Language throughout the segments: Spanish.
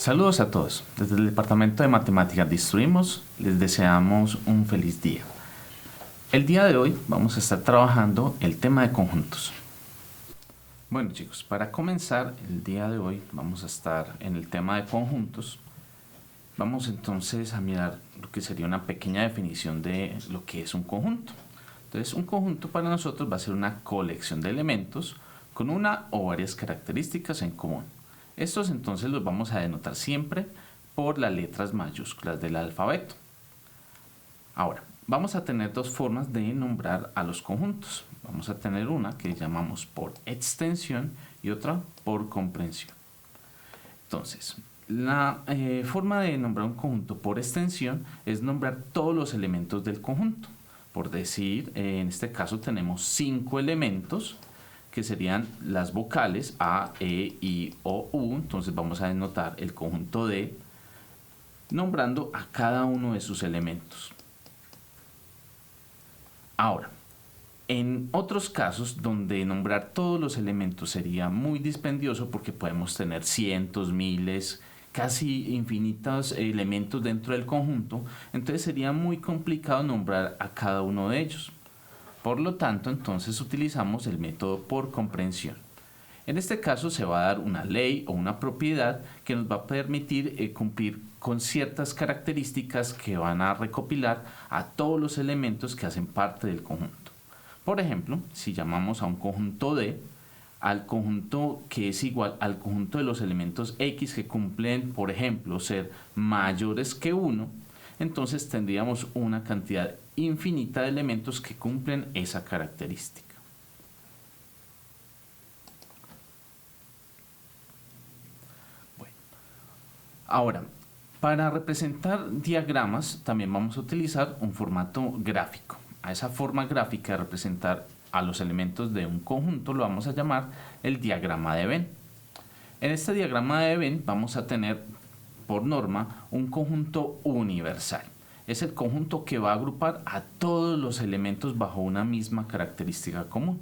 Saludos a todos. Desde el Departamento de Matemáticas de Instruimos les deseamos un feliz día. El día de hoy vamos a estar trabajando el tema de conjuntos. Bueno chicos, para comenzar el día de hoy vamos a estar en el tema de conjuntos. Vamos entonces a mirar lo que sería una pequeña definición de lo que es un conjunto. Entonces un conjunto para nosotros va a ser una colección de elementos con una o varias características en común. Estos entonces los vamos a denotar siempre por las letras mayúsculas del alfabeto. Ahora, vamos a tener dos formas de nombrar a los conjuntos. Vamos a tener una que llamamos por extensión y otra por comprensión. Entonces, la forma de nombrar un conjunto por extensión es nombrar todos los elementos del conjunto. Por decir, en este caso tenemos 5 elementos que serían las vocales A, E, I, O, U. Entonces vamos a denotar el conjunto D nombrando a cada uno de sus elementos. Ahora, en otros casos donde nombrar todos los elementos sería muy dispendioso porque podemos tener cientos, miles, casi infinitos elementos dentro del conjunto, entonces sería muy complicado nombrar a cada uno de ellos. Por lo tanto, entonces utilizamos el método por comprensión. En este caso se va a dar una ley o una propiedad que nos va a permitir cumplir con ciertas características que van a recopilar a todos los elementos que hacen parte del conjunto. Por ejemplo, si llamamos a un conjunto D, al conjunto que es igual al conjunto de los elementos X que cumplen, por ejemplo, ser mayores que 1, entonces tendríamos una cantidad infinita de elementos que cumplen esa característica. Bueno, ahora, para representar diagramas también vamos a utilizar un formato gráfico. A esa forma gráfica de representar a los elementos de un conjunto lo vamos a llamar el diagrama de Venn. En este diagrama de Venn vamos a tener por norma un conjunto universal. Es el conjunto que va a agrupar a todos los elementos bajo una misma característica común.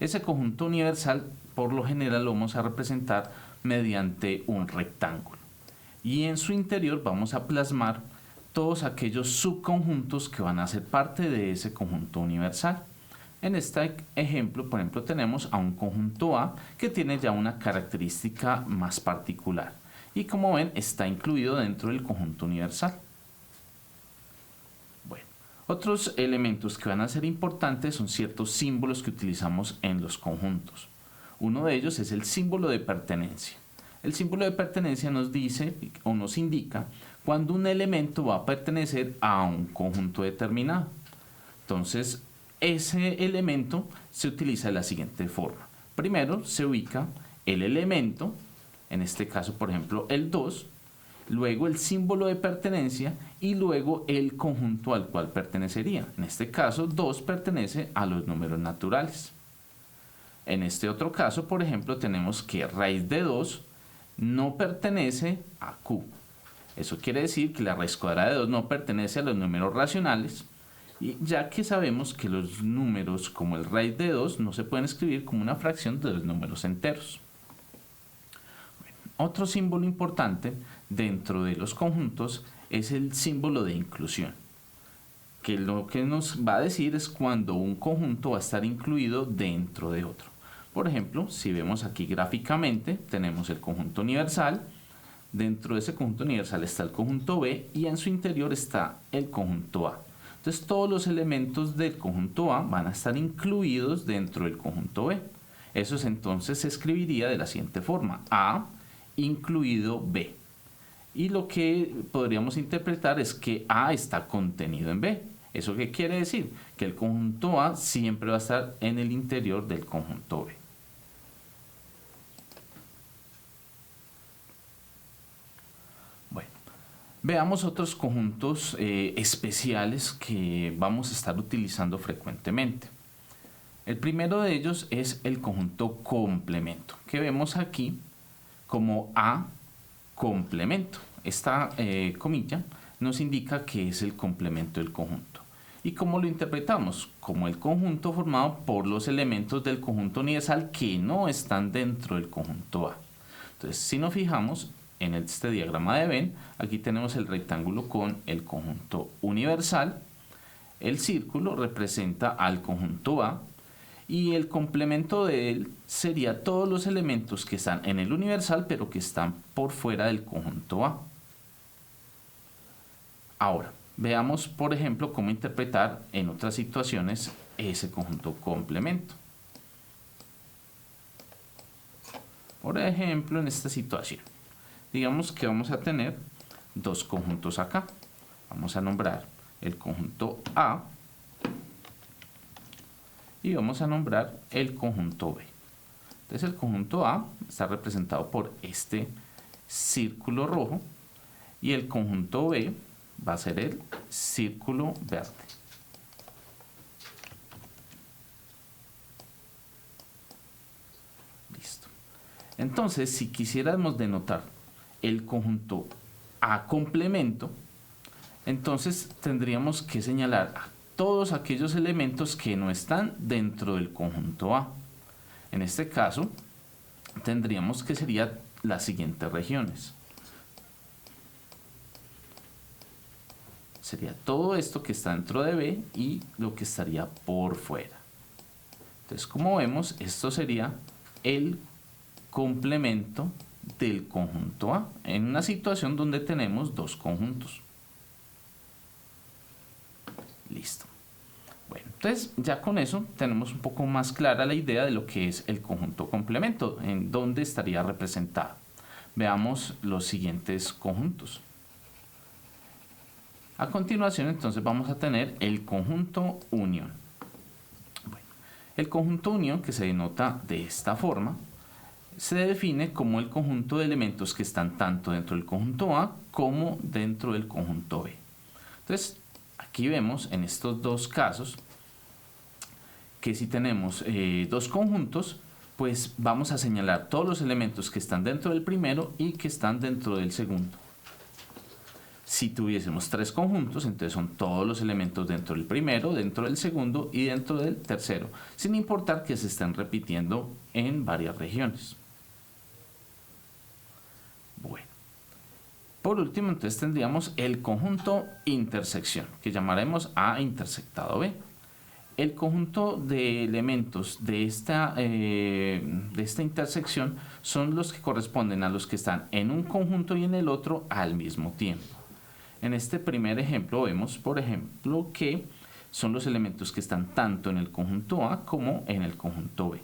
Ese conjunto universal por lo general lo vamos a representar mediante un rectángulo. Y en su interior vamos a plasmar todos aquellos subconjuntos que van a ser parte de ese conjunto universal. En este ejemplo, por ejemplo, tenemos a un conjunto A que tiene ya una característica más particular. Y como ven, está incluido dentro del conjunto universal. Bueno, otros elementos que van a ser importantes son ciertos símbolos que utilizamos en los conjuntos. Uno de ellos es el símbolo de pertenencia. El símbolo de pertenencia nos dice o nos indica cuando un elemento va a pertenecer a un conjunto determinado. Entonces, ese elemento se utiliza de la siguiente forma. Primero se ubica el elemento, en este caso por ejemplo el 2, luego el símbolo de pertenencia y luego el conjunto al cual pertenecería. En este caso 2 pertenece a los números naturales. En este otro caso, por ejemplo, tenemos que raíz de 2 no pertenece a Q. Eso quiere decir que la raíz cuadrada de 2 no pertenece a los números racionales, y ya que sabemos que los números como el raíz de 2 no se pueden escribir como una fracción de los números enteros. Bueno, otro símbolo importante dentro de los conjuntos es el símbolo de inclusión, que lo que nos va a decir es cuando un conjunto va a estar incluido dentro de otro. Por ejemplo, si vemos aquí gráficamente, tenemos el conjunto universal. Dentro de ese conjunto universal está el conjunto B y en su interior está el conjunto A. Entonces todos los elementos del conjunto A van a estar incluidos dentro del conjunto B. Eso entonces se escribiría de la siguiente forma: A incluido B. Y lo que podríamos interpretar es que A está contenido en B. ¿Eso qué quiere decir? Que el conjunto A siempre va a estar en el interior del conjunto B. Veamos otros conjuntos especiales que vamos a estar utilizando frecuentemente. El primero de ellos es el conjunto complemento, que vemos aquí como A complemento. Esta comilla nos indica que es el complemento del conjunto. ¿Y cómo lo interpretamos? Como el conjunto formado por los elementos del conjunto universal que no están dentro del conjunto A. Entonces, si nos fijamos, en este diagrama de Venn, aquí tenemos el rectángulo con el conjunto universal, el círculo representa al conjunto A y el complemento de él sería todos los elementos que están en el universal pero que están por fuera del conjunto A. Ahora, veamos por ejemplo cómo interpretar en otras situaciones ese conjunto complemento. Por ejemplo, en esta situación, digamos que vamos a tener dos conjuntos acá. Vamos a nombrar el conjunto A y vamos a nombrar el conjunto B. Entonces el conjunto A está representado por este círculo rojo y el conjunto B va a ser el círculo verde. Listo. Entonces, si quisiéramos denotar el conjunto A complemento, entonces tendríamos que señalar a todos aquellos elementos que no están dentro del conjunto A. En este caso, tendríamos que serían las siguientes regiones. Sería todo esto que está dentro de B y lo que estaría por fuera. Entonces, como vemos, esto sería el complemento del conjunto A en una situación donde tenemos dos conjuntos. Listo. Bueno, entonces ya con eso tenemos un poco más clara la idea de lo que es el conjunto complemento, en dónde estaría representado. Veamos los siguientes conjuntos. A continuación, entonces, vamos a tener el conjunto unión. Bueno, el conjunto unión, que se denota de esta forma, se define como el conjunto de elementos que están tanto dentro del conjunto A como dentro del conjunto B. Entonces, aquí vemos en estos dos casos que si tenemos dos conjuntos, pues vamos a señalar todos los elementos que están dentro del primero y que están dentro del segundo. Si tuviésemos tres conjuntos, entonces son todos los elementos dentro del primero, dentro del segundo y dentro del tercero, sin importar que se estén repitiendo en varias regiones. Bueno, por último, entonces tendríamos el conjunto intersección, que llamaremos A intersectado B. El conjunto de elementos de esta intersección son los que corresponden a los que están en un conjunto y en el otro al mismo tiempo. En este primer ejemplo vemos, por ejemplo, que son los elementos que están tanto en el conjunto A como en el conjunto B.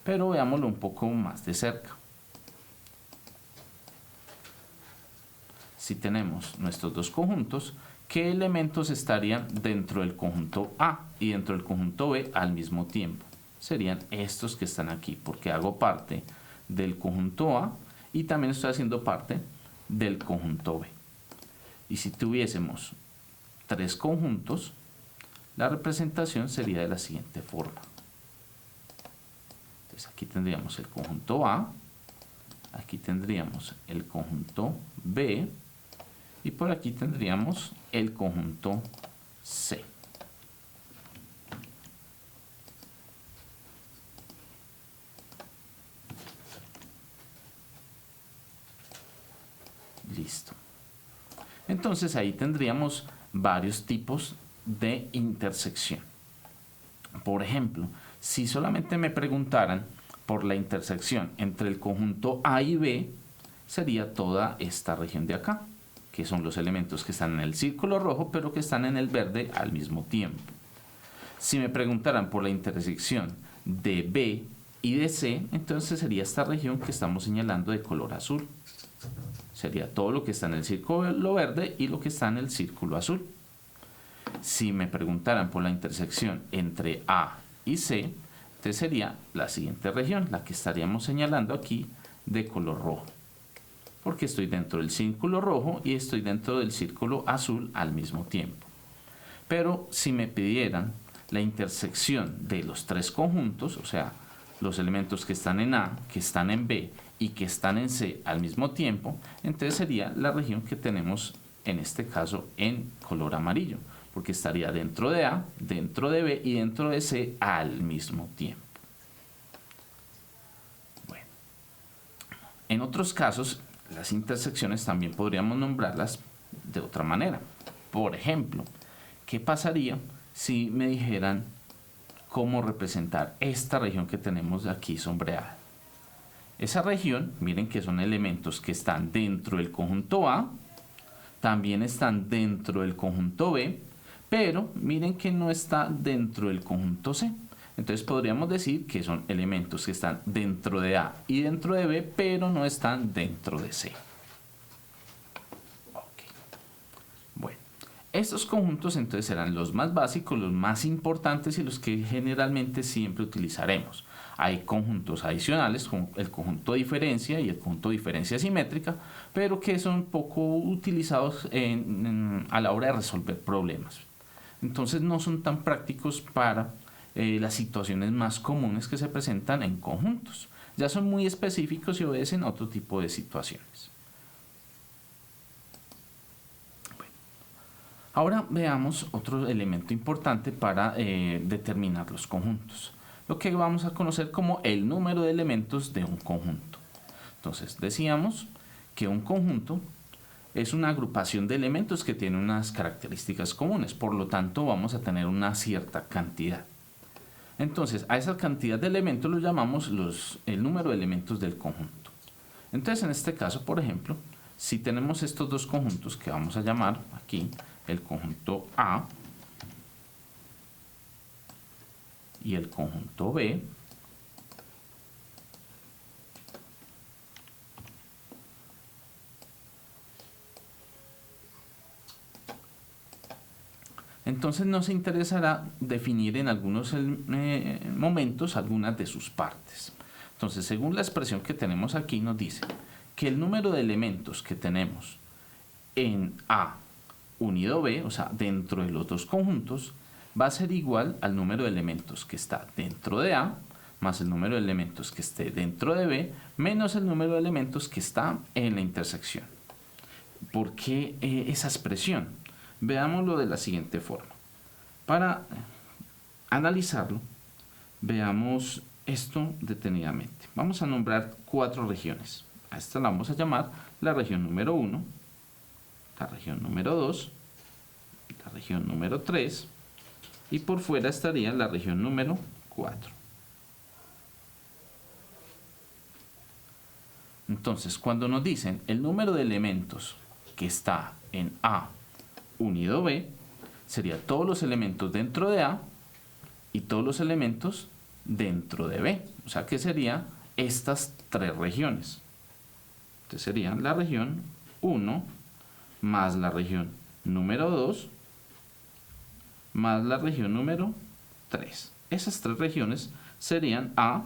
Pero veámoslo un poco más de cerca. Si tenemos nuestros dos conjuntos, ¿qué elementos estarían dentro del conjunto A y dentro del conjunto B al mismo tiempo? Serían estos que están aquí, porque hago parte del conjunto A y también estoy haciendo parte del conjunto B. Y si tuviésemos tres conjuntos, la representación sería de la siguiente forma. Entonces aquí tendríamos el conjunto A, aquí tendríamos el conjunto B y por aquí tendríamos el conjunto C. Listo. Entonces ahí tendríamos varios tipos de intersección. Por ejemplo, si solamente me preguntaran por la intersección entre el conjunto A y B, sería toda esta región de acá, que son los elementos que están en el círculo rojo, pero que están en el verde al mismo tiempo. Si me preguntaran por la intersección de B y de C, entonces sería esta región que estamos señalando de color azul. Sería todo lo que está en el círculo verde y lo que está en el círculo azul. Si me preguntaran por la intersección entre A y C, entonces sería la siguiente región, la que estaríamos señalando aquí de color rojo. Porque estoy dentro del círculo rojo y estoy dentro del círculo azul al mismo tiempo. Pero si me pidieran la intersección de los tres conjuntos, o sea, los elementos que están en A, que están en B y que están en C al mismo tiempo, entonces sería la región que tenemos en este caso en color amarillo, porque estaría dentro de A, dentro de B y dentro de C al mismo tiempo. Bueno, en otros casos, las intersecciones también podríamos nombrarlas de otra manera. Por ejemplo, ¿qué pasaría si me dijeran cómo representar esta región que tenemos aquí sombreada? Esa región, miren que son elementos que están dentro del conjunto A, también están dentro del conjunto B, pero miren que no está dentro del conjunto C. Entonces podríamos decir que son elementos que están dentro de A y dentro de B, pero no están dentro de C. Okay. Bueno, estos conjuntos entonces serán los más básicos, los más importantes y los que generalmente siempre utilizaremos. Hay conjuntos adicionales como el conjunto de diferencia y el conjunto de diferencia simétrica, pero que son poco utilizados a la hora de resolver problemas. Entonces no son tan prácticos para las situaciones más comunes que se presentan en conjuntos. Ya son muy específicos y obedecen a otro tipo de situaciones. Bueno, ahora veamos otro elemento importante para determinar los conjuntos. Lo que vamos a conocer como el número de elementos de un conjunto. Entonces decíamos que un conjunto es una agrupación de elementos que tiene unas características comunes, por lo tanto vamos a tener una cierta cantidad. Entonces a esa cantidad de elementos lo llamamos el número de elementos del conjunto. Entonces en este caso, por ejemplo, si tenemos estos dos conjuntos que vamos a llamar aquí el conjunto A y el conjunto B, entonces nos interesará definir en algunos momentos algunas de sus partes. Entonces, según la expresión que tenemos aquí, nos dice que el número de elementos que tenemos en A unido B, o sea, dentro de los dos conjuntos, va a ser igual al número de elementos que está dentro de A, más el número de elementos que esté dentro de B, menos el número de elementos que está en la intersección. ¿Por qué esa expresión? Veámoslo de la siguiente forma. Para analizarlo, veamos esto detenidamente. Vamos a nombrar 4 regiones. A esta la vamos a llamar la región número 1, la región número 2, la región número 3 y por fuera estaría la región número 4. Entonces, cuando nos dicen el número de elementos que está en A unido B, sería todos los elementos dentro de A y todos los elementos dentro de B. O sea que serían estas 3 regiones. Entonces serían la región 1 más la región número 2 más la región número 3. Esas 3 regiones serían A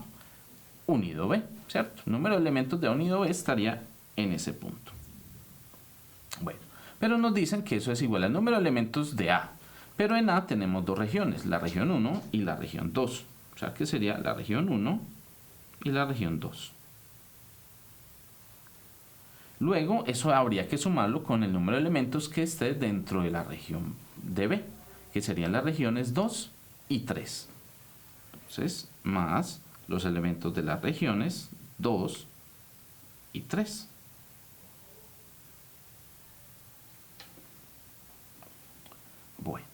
unido B, ¿cierto? El número de elementos de A unido B estaría en ese punto. Bueno, pero nos dicen que eso es igual al número de elementos de A. Pero en A tenemos 2 regiones, la región 1 y la región 2. O sea que sería la región 1 y la región 2. Luego, eso habría que sumarlo con el número de elementos que esté dentro de la región de B, que serían las regiones 2 y 3. Entonces, más los elementos de las regiones 2 y 3. Bueno,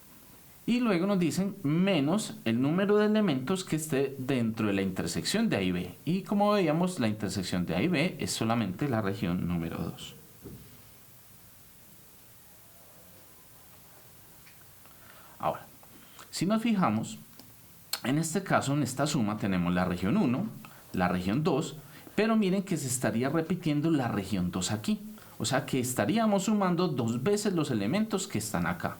y luego nos dicen menos el número de elementos que esté dentro de la intersección de A y B. Y como veíamos, la intersección de A y B es solamente la región número 2. Ahora, si nos fijamos, en este caso, en esta suma tenemos la región 1, la región 2, pero miren que se estaría repitiendo la región 2 aquí. O sea que estaríamos sumando 2 veces los elementos que están acá.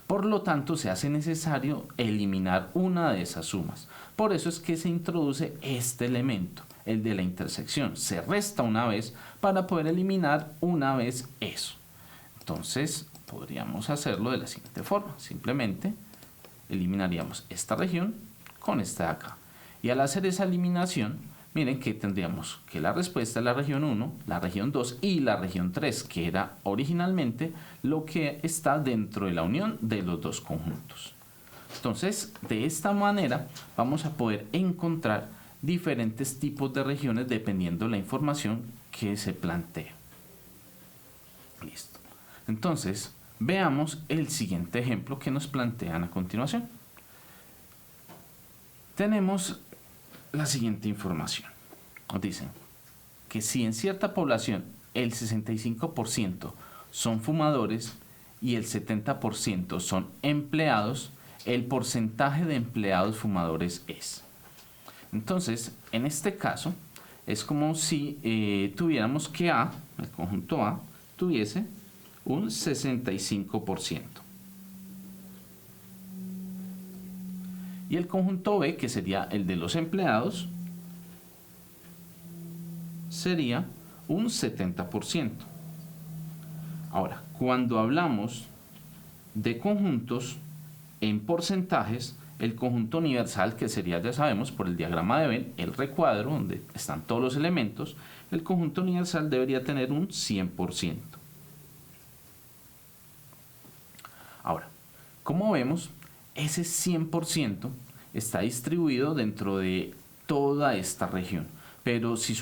Por lo tanto, se hace necesario eliminar una de esas sumas. Por eso es que se introduce este elemento, el de la intersección. Se resta una vez para poder eliminar una vez eso. Entonces, podríamos hacerlo de la siguiente forma. Simplemente eliminaríamos esta región con esta de acá. Y al hacer esa eliminación, miren que tendríamos que la respuesta es la región 1, la región 2 y la región 3, que era originalmente lo que está dentro de la unión de los dos conjuntos. Entonces, de esta manera vamos a poder encontrar diferentes tipos de regiones dependiendo de la información que se plantee. Listo. Entonces, veamos el siguiente ejemplo que nos plantean a continuación. Tenemos la siguiente información. Nos dicen que si en cierta población el 65% son fumadores y el 70% son empleados, el porcentaje de empleados fumadores es. Entonces, en este caso, es como si tuviéramos que A, el conjunto A, tuviese un 65%. Y el conjunto B, que sería el de los empleados, sería un 70%. Ahora, cuando hablamos de conjuntos en porcentajes, el conjunto universal, que sería, ya sabemos, por el diagrama de Venn, el recuadro, donde están todos los elementos, el conjunto universal debería tener un 100%. Ahora, como vemos, ese 100% está distribuido dentro de toda esta región. Pero si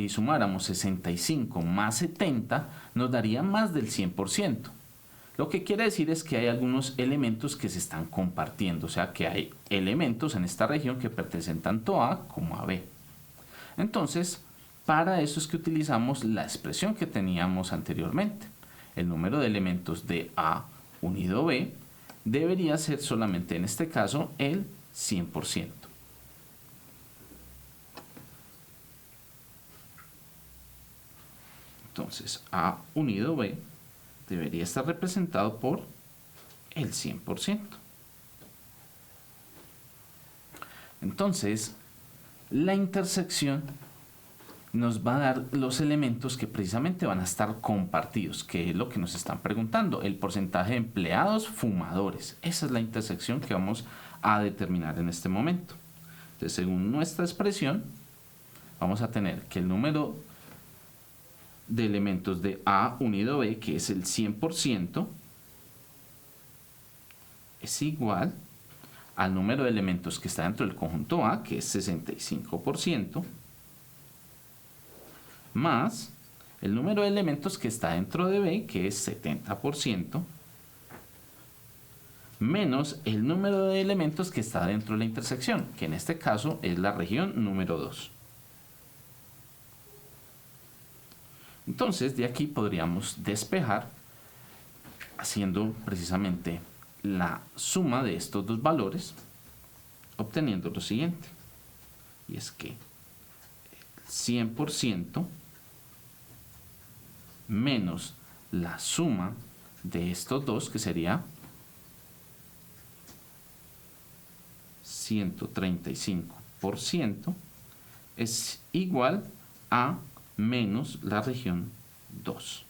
sumáramos 65 más 70, nos daría más del 100%. Lo que quiere decir es que hay algunos elementos que se están compartiendo, o sea que hay elementos en esta región que pertenecen tanto a A como a B. Entonces, para eso es que utilizamos la expresión que teníamos anteriormente. El número de elementos de A unido B debería ser solamente en este caso el 100%. Entonces, A unido B debería estar representado por el 100%. Entonces, la intersección nos va a dar los elementos que precisamente van a estar compartidos, que es lo que nos están preguntando, el porcentaje de empleados fumadores. Esa es la intersección que vamos a determinar en este momento. Entonces, según nuestra expresión, vamos a tener que el número de elementos de A unido B, que es el 100%, es igual al número de elementos que está dentro del conjunto A, que es 65%, más el número de elementos que está dentro de B, que es 70%, menos el número de elementos que está dentro de la intersección, que en este caso es la región número 2. Entonces, de aquí podríamos despejar haciendo precisamente la suma de estos dos valores, obteniendo lo siguiente. Y es que el 100% menos la suma de estos dos, que sería 135%, es igual a menos la región 2.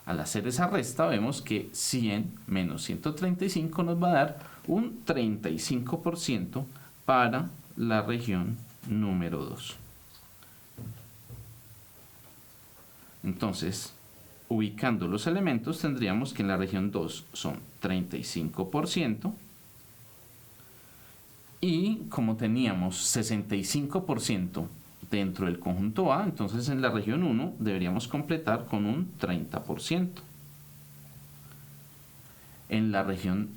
Al hacer esa resta vemos que 100 menos 135 nos va a dar un 35% para la región número 2. Entonces, ubicando los elementos, tendríamos que en la región 2 son 35%. Y como teníamos 65% dentro del conjunto A, entonces en la región 1 deberíamos completar con un 30%. En la región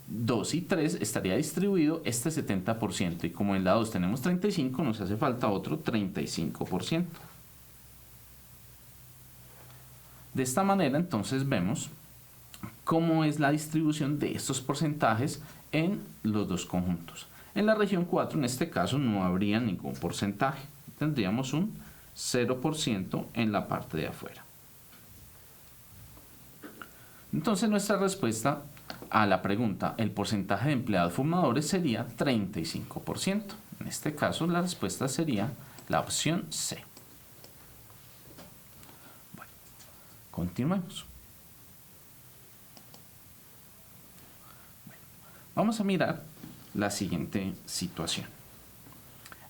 2 y 3 estaría distribuido este 70%, y como en la 2 tenemos 35, nos hace falta otro 35%. De esta manera entonces vemos cómo es la distribución de estos porcentajes en los dos conjuntos. En la región 4, en este caso, no habría ningún porcentaje. Tendríamos un 0% en la parte de afuera. Entonces, nuestra respuesta a la pregunta, el porcentaje de empleados fumadores, sería 35%. En este caso, la respuesta sería la opción C. Bueno, continuemos. Vamos a mirar la siguiente situación.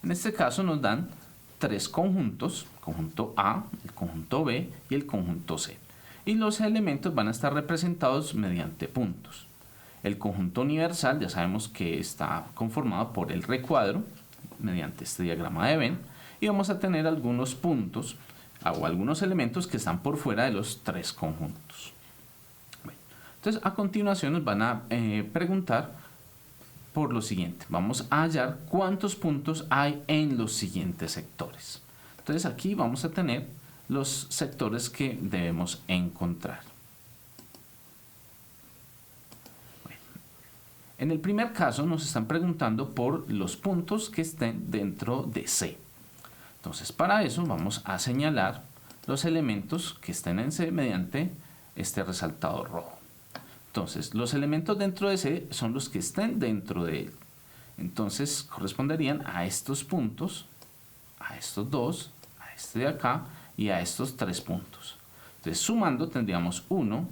En este caso nos dan tres conjuntos, conjunto A, el conjunto B y el conjunto C. Y los elementos van a estar representados mediante puntos. El conjunto universal ya sabemos que está conformado por el recuadro mediante este diagrama de Venn, y vamos a tener algunos puntos o algunos elementos que están por fuera de los tres conjuntos. Bueno, entonces, a continuación nos van a preguntar por lo siguiente. Vamos a hallar cuántos puntos hay en los siguientes sectores. Entonces, aquí vamos a tener los sectores que debemos encontrar. Bueno, en el primer caso nos están preguntando por los puntos que estén dentro de C. Entonces, para eso vamos a señalar los elementos que estén en C mediante este resaltador rojo. Entonces, los elementos dentro de C son los que estén dentro de él. Entonces, corresponderían a estos puntos, a estos dos, a este de acá y a estos tres puntos. Entonces, sumando tendríamos 1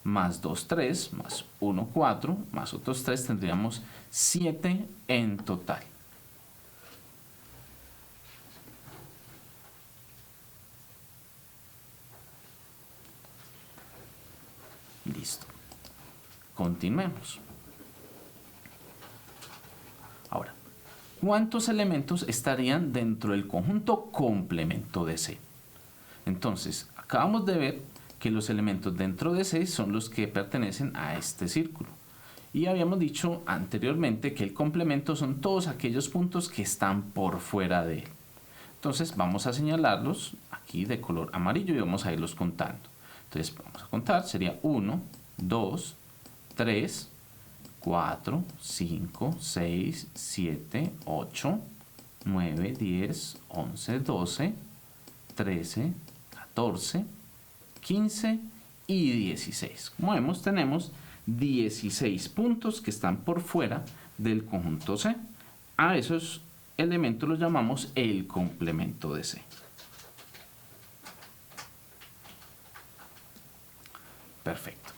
más 2, 3, más 1, 4, más otros 3, tendríamos 7 en total. Listo. Continuemos. Ahora, ¿cuántos elementos estarían dentro del conjunto complemento de C? Entonces, acabamos de ver que los elementos dentro de C son los que pertenecen a este círculo. Y habíamos dicho anteriormente que el complemento son todos aquellos puntos que están por fuera de él. Entonces, vamos a señalarlos aquí de color amarillo y vamos a irlos contando. Entonces, vamos a contar, sería 1, 2, 3, 4, 5, 6, 7, 8, 9, 10, 11, 12, 13, 14, 15 y 16. Como vemos, tenemos 16 puntos que están por fuera del conjunto C. A esos elementos los llamamos el complemento de C. Perfecto.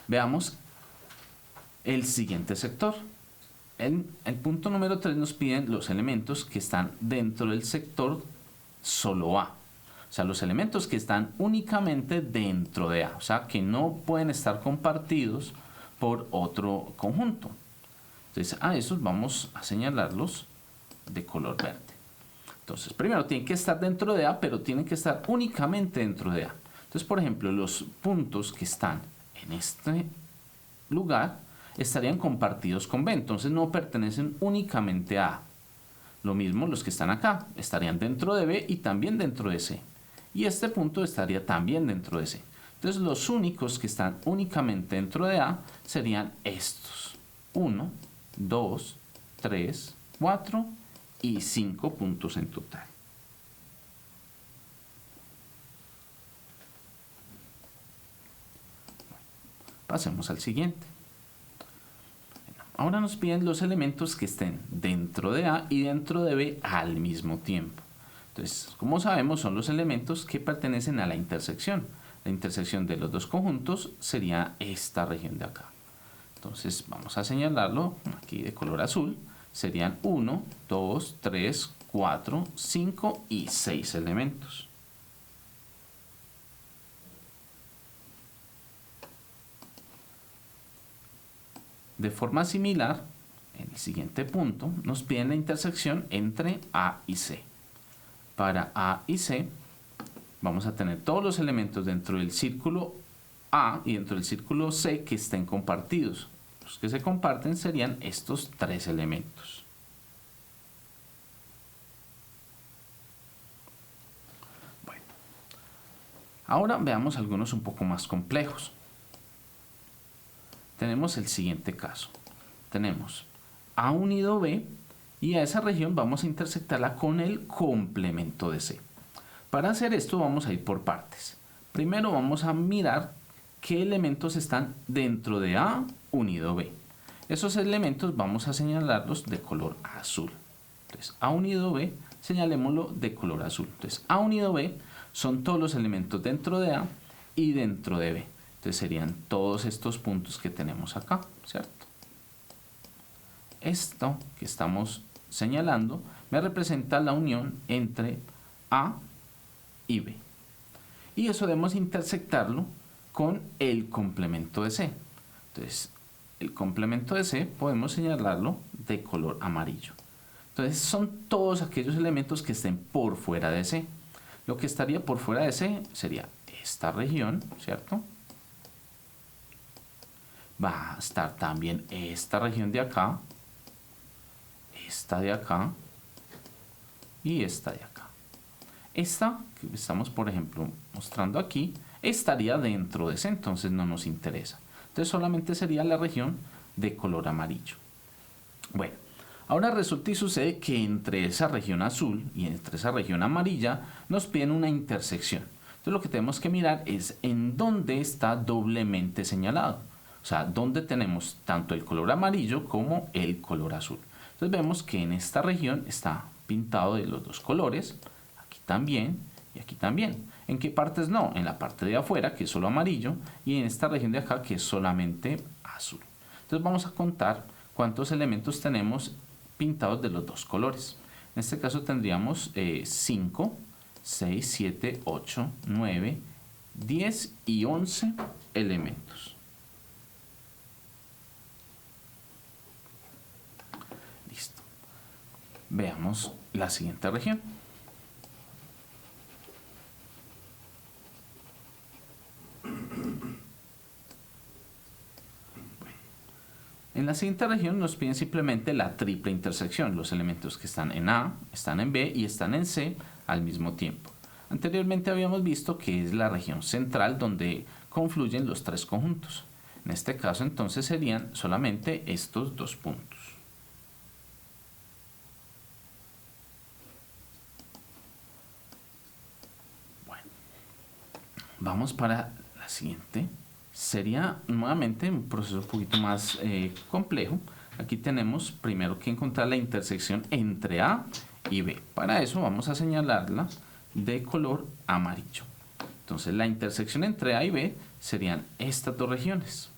Veamos el siguiente sector. En el punto número 3 nos piden los elementos que están dentro del sector solo A. O sea, los elementos que están únicamente dentro de A. O sea, que no pueden estar compartidos por otro conjunto. Entonces, a esos vamos a señalarlos de color verde. Entonces, primero tienen que estar dentro de A, pero tienen que estar únicamente dentro de A. Entonces, por ejemplo, los puntos que están en este lugar estarían compartidos con B, entonces no pertenecen únicamente a A. Lo mismo los que están acá, estarían dentro de B y también dentro de C. Y este punto estaría también dentro de C. Entonces los únicos que están únicamente dentro de A serían estos. 1, 2, 3, 4 y 5 puntos en total. Pasemos al siguiente. Ahora nos piden los elementos que estén dentro de A y dentro de B al mismo tiempo. Entonces, como sabemos, son los elementos que pertenecen a la intersección. La intersección de los dos conjuntos sería esta región de acá. Entonces, vamos a señalarlo aquí de color azul. Serían 1, 2, 3, 4, 5 y 6 elementos. De forma similar, en el siguiente punto, nos piden la intersección entre A y C. Para A y C, vamos a tener todos los elementos dentro del círculo A y dentro del círculo C que estén compartidos. Los que se comparten serían estos tres elementos. Bueno, ahora veamos algunos un poco más complejos. Tenemos el siguiente caso. Tenemos A unido B y a esa región vamos a intersectarla con el complemento de C. Para hacer esto vamos a ir por partes. Primero vamos a mirar qué elementos están dentro de A unido B. Esos elementos vamos a señalarlos de color azul. Entonces A unido B, señalémoslo de color azul. Entonces A unido B son todos los elementos dentro de A y dentro de B. Entonces serían todos estos puntos que tenemos acá, ¿cierto? Esto que estamos señalando me representa la unión entre A y B. Y eso debemos intersectarlo con el complemento de C. Entonces, el complemento de C podemos señalarlo de color amarillo. Entonces, son todos aquellos elementos que estén por fuera de C. Lo que estaría por fuera de C sería esta región, ¿cierto? Va a estar también esta región de acá, esta de acá y esta de acá. Esta que estamos, por ejemplo, mostrando aquí, estaría dentro de C, entonces no nos interesa. Entonces solamente sería la región de color amarillo. Bueno, ahora resulta y sucede que entre esa región azul y entre esa región amarilla nos piden una intersección. Entonces lo que tenemos que mirar es en dónde está doblemente señalado. O sea, dónde tenemos tanto el color amarillo como el color azul. Entonces vemos que en esta región está pintado de los dos colores, aquí también y aquí también. ¿En qué partes no? En la parte de afuera, que es solo amarillo, y en esta región de acá, que es solamente azul. Entonces vamos a contar cuántos elementos tenemos pintados de los dos colores. En este caso tendríamos 5, 6, 7, 8, 9, 10 y 11 elementos. Listo. Veamos la siguiente región. En la siguiente región nos piden simplemente la triple intersección, los elementos que están en A, están en B y están en C al mismo tiempo. Anteriormente habíamos visto que es la región central donde confluyen los tres conjuntos. En este caso entonces serían solamente estos dos puntos. Bueno, vamos para la siguiente. Sería nuevamente un proceso un poquito más complejo. Aquí tenemos primero que encontrar la intersección entre A y B. Para eso vamos a señalarla de color amarillo. Entonces la intersección entre A y B serían estas dos regiones,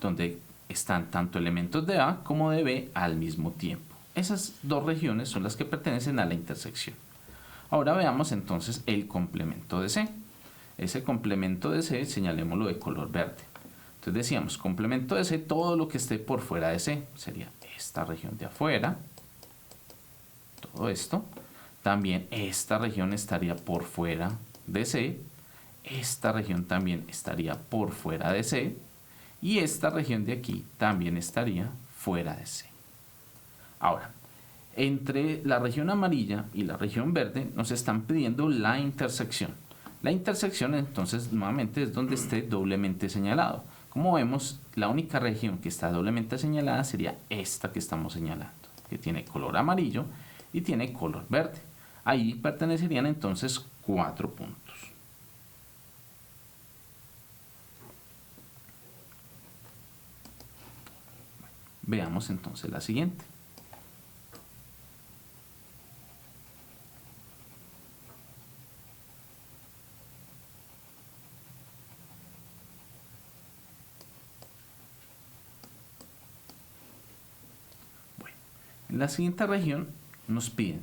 donde están tanto elementos de A como de B al mismo tiempo. Esas dos regiones son las que pertenecen a la intersección. Ahora veamos entonces el complemento de C. Ese complemento de C señalémoslo de color verde. Entonces decíamos, complemento de C, todo lo que esté por fuera de C. Sería esta región de afuera, todo esto. También esta región estaría por fuera de C. Esta región también estaría por fuera de C. Y esta región de aquí también estaría fuera de C. Ahora, entre la región amarilla y la región verde nos están pidiendo la intersección. La intersección entonces nuevamente es donde esté doblemente señalado. Como vemos, la única región que está doblemente señalada sería esta que estamos señalando, que tiene color amarillo y tiene color verde. Ahí pertenecerían entonces 4 puntos. Veamos entonces la siguiente. En la siguiente región nos piden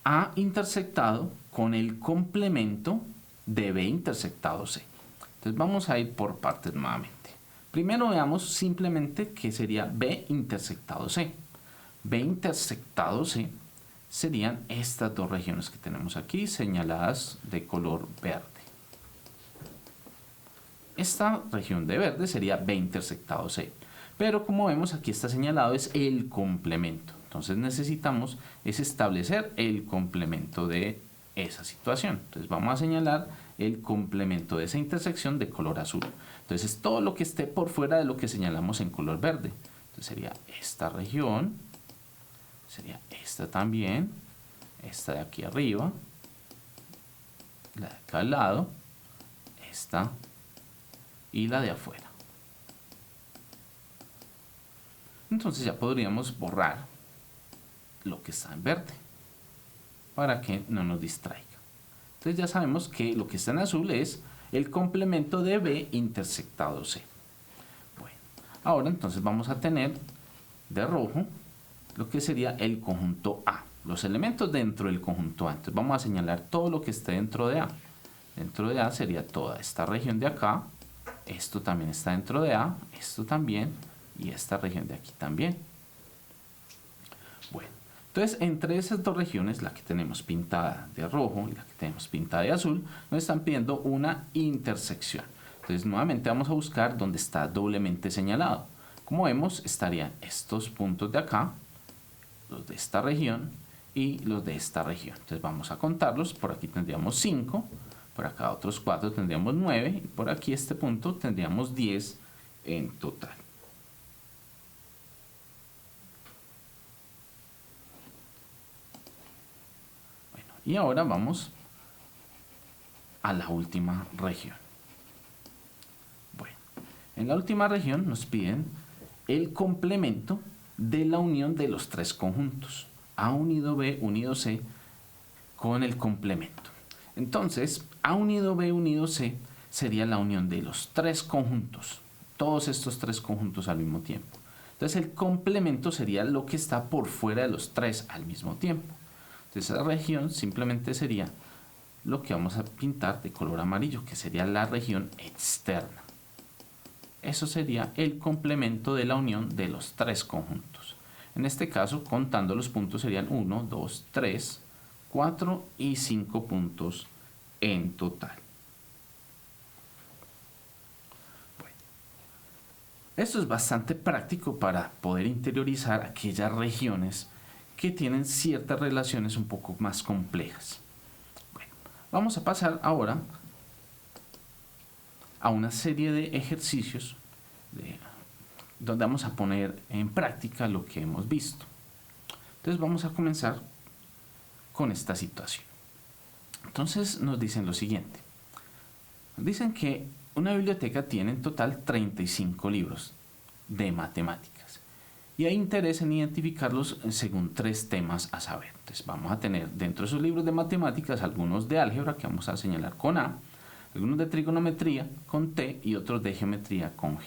A intersectado con el complemento de B intersectado C. Entonces vamos a ir por partes nuevamente. Primero veamos simplemente qué sería B intersectado C. B intersectado C serían estas dos regiones que tenemos aquí señaladas de color verde. Esta región de verde sería B intersectado C. Pero como vemos aquí está señalado es el complemento. Entonces necesitamos es establecer el complemento de esa situación. Entonces vamos a señalar el complemento de esa intersección de color azul. Entonces todo lo que esté por fuera de lo que señalamos en color verde. Entonces sería esta región, sería esta también, esta de aquí arriba, la de acá al lado, esta y la de afuera. Entonces ya podríamos borrar lo que está en verde para que no nos distraiga. Entonces ya sabemos que lo que está en azul es el complemento de B intersectado C. Bueno, ahora entonces vamos a tener de rojo lo que sería el conjunto A, los elementos dentro del conjunto A. Entonces vamos a señalar todo lo que esté dentro de A. Dentro de A sería toda esta región de acá, esto también está dentro de A, esto también y esta región de aquí también. Bueno, Entonces, entre esas dos regiones, la que tenemos pintada de rojo y la que tenemos pintada de azul, nos están pidiendo una intersección. Entonces, nuevamente vamos a buscar donde está doblemente señalado. Como vemos, estarían estos puntos de acá, los de esta región y los de esta región. Entonces, vamos a contarlos. Por aquí tendríamos 5, por acá otros 4 tendríamos 9, y por aquí este punto tendríamos 10 en total. Y ahora vamos a la última región. Bueno, en la última región nos piden el complemento de la unión de los tres conjuntos, A unido B unido C, con el complemento. Entonces, A unido B unido C sería la unión de los tres conjuntos, todos estos tres conjuntos al mismo tiempo. Entonces, el complemento sería lo que está por fuera de los tres al mismo tiempo. Entonces, esa región simplemente sería lo que vamos a pintar de color amarillo, que sería la región externa. Eso sería el complemento de la unión de los tres conjuntos. En este caso, contando los puntos, serían 1, 2, 3, 4 y 5 puntos en total. Bueno, esto es bastante práctico para poder interiorizar aquellas regiones que tienen ciertas relaciones un poco más complejas. Bueno, vamos a pasar ahora a una serie de ejercicios donde vamos a poner en práctica lo que hemos visto. Entonces vamos a comenzar con esta situación. Entonces nos dicen lo siguiente. Nos dicen que una biblioteca tiene en total 35 libros de matemáticas. Y hay interés en identificarlos según 3 temas a saber. Entonces vamos a tener dentro de esos libros de matemáticas algunos de álgebra que vamos a señalar con A, algunos de trigonometría con T y otros de geometría con G.